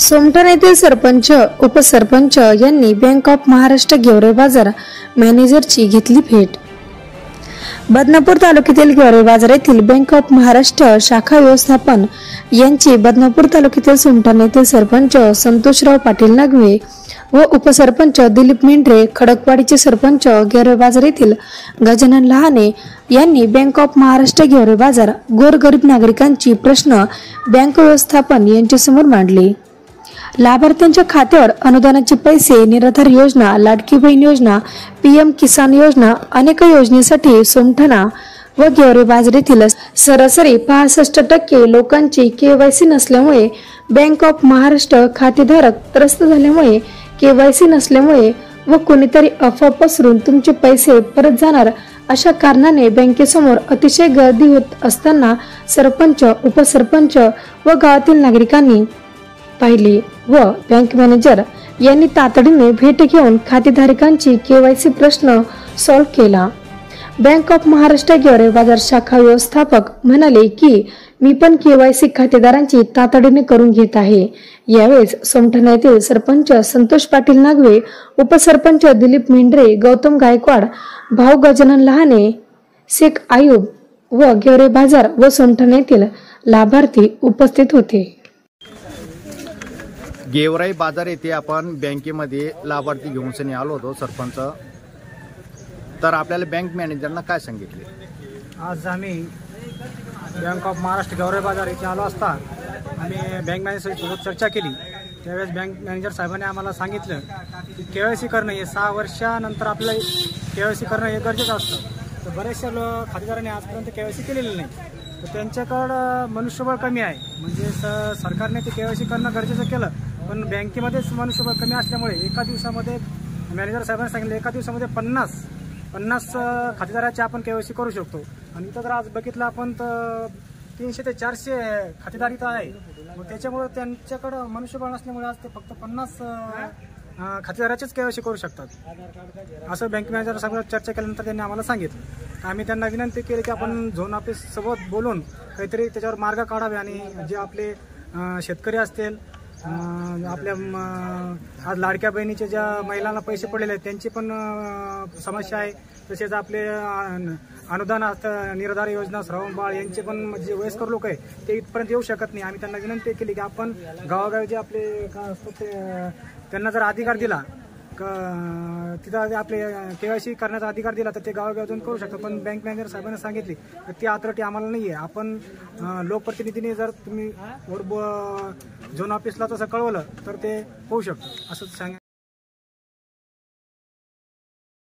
सोमठाण येथील सरपंच उपसरपंच यांनी बँक ऑफ महाराष्ट्र गेवराई बाजार मॅनेजरची घेतली भेट। बदनापूर तालुक्यातील गेवराई बाजार येथील बँक ऑफ महाराष्ट्र शाखा व्यवस्थापन यांची बदनापूर तालुक्यातील सोमठाण येथील सरपंच संतोषराव पाटील नागवे व उपसरपंच दिलीप मेंढरे, खडकवाडीचे सरपंच गेवराई बाजार येथील गजानन लहाने यांनी बँक ऑफ महाराष्ट्र गेवराई बाजार गोरगरीब नागरिकांची प्रश्न बँक व्यवस्थापन यांच्यासमोर मांडले। लाभार्थ्यांच्या खात्यावर अनुदानाचे पैसे, निराधार योजना, लाडकी बहीण योजना, पीएम किसान योजना अनेक योजनेसाठी सोमठाण व गेवराई बाजार येथील सरासरी 65% लोकांची केवायसी नसल्यामुळे बँक ऑफ महाराष्ट्र खातेधारक त्रस्त झाल्यामुळे केवायसी नसल्यामुळे व कोणीतरी अफवा पसरून तुमचे पैसे परत जाणार अशा कारणाने बँकेसमोर अतिशय गर्दी होत असताना सरपंच, उपसरपंच व गावातील नागरिकांनी पाहिली व बँक मॅनेजर यांनी तातडीने भेट घेऊन खातेधारकांची केवायसी प्रश्न सॉल्व्ह केला। बँक ऑफ महाराष्ट्र गेवराई बाजार शाखा व्यवस्थापक म्हणाले की मी पण केवायसी खातेदारांची तातडीने करून घेत आहे। यावेळेस सोमठाण येथील सरपंच संतोष पाटील नागवे, उपसरपंच दिलीप मेंढरे, गौतम गायकवाड, भाऊ गजानन लहाने, शेख आयुब व गेवराई बाजार व सोमठाण येथील लाभार्थी उपस्थित होते। गेवराई बाजार येथे आपण बँकेमध्ये लाभार्थी घेऊन आलो होतो सरपंच। तर आपल्याला बँक मॅनेजरना काय सांगितले? आज आम्ही बँक ऑफ महाराष्ट्र गेवराई बाजार येथे आलो असता आम्ही बँक मॅनेजरसोबत चर्चा केली। त्यावेळेस बँक मॅनेजर साहेबांनी आम्हाला सांगितलं की केवायसी करणं हे 6 वर्षानंतर आपलं केवायसी करणं हे गरजेचं असतं। तर बऱ्याचशा खातेदारांनी आजपर्यंत केवायसी केलेली नाही, तर त्यांच्याकडं मनुष्यबळ कमी आहे। म्हणजे सरकारने ते केवायसी करणं गरजेचं केलं, पण बँकेमध्येच मनुष्यबळ कमी असल्यामुळे एका दिवसामध्ये मॅनेजर साहेबांनी सांगितलं एका दिवसामध्ये 50 खातेदाराची आपण केवायसी करू शकतो। आणि इथं जर आज बघितलं आपण तर 300 ते 400 खातेदार इथं आहे। मग त्याच्यामुळे त्यांच्याकडं मनुष्यबळ नसल्यामुळे आज ते फक्त 50 खातेदाराचीच केवायसी करू शकतात असं बँक मॅनेजर सगळं चर्चा केल्यानंतर त्यांनी आम्हाला सांगितलं। आम्ही त्यांना विनंती केली की आपण झोन ऑफिस सोबत बोलून काहीतरी त्याच्यावर मार्ग काढावे आणि जे आपले शेतकरी असतील, आपल्या आज लाडक्या बहिणीचे ज्या महिलांना पैसे पडलेले आहेत त्यांची पण समस्या आहे। तसेच आपले अनुदान निराधार योजना, श्रावण बाळ यांचे पण जे वयस्कर लोक आहे ते इथपर्यंत येऊ शकत नाही। आम्ही त्यांना विनंती केली की आपण गावागावी जे आपले काय असतात ते त्यांना जर अधिकार दिला, तिथं आपले केवायसी करण्याचा अधिकार दिला तर ते गावागावातून जाऊन करू शकतो। पण बँक मॅनेजर साहेबांनी सांगितली तर ती अथॉरिटी आम्हाला नाही आहे। आपण लोकप्रतिनिधीने जर तुम्ही झोन ऑफिसला तसं कळवलं तर ते होऊ शकतं असं सांग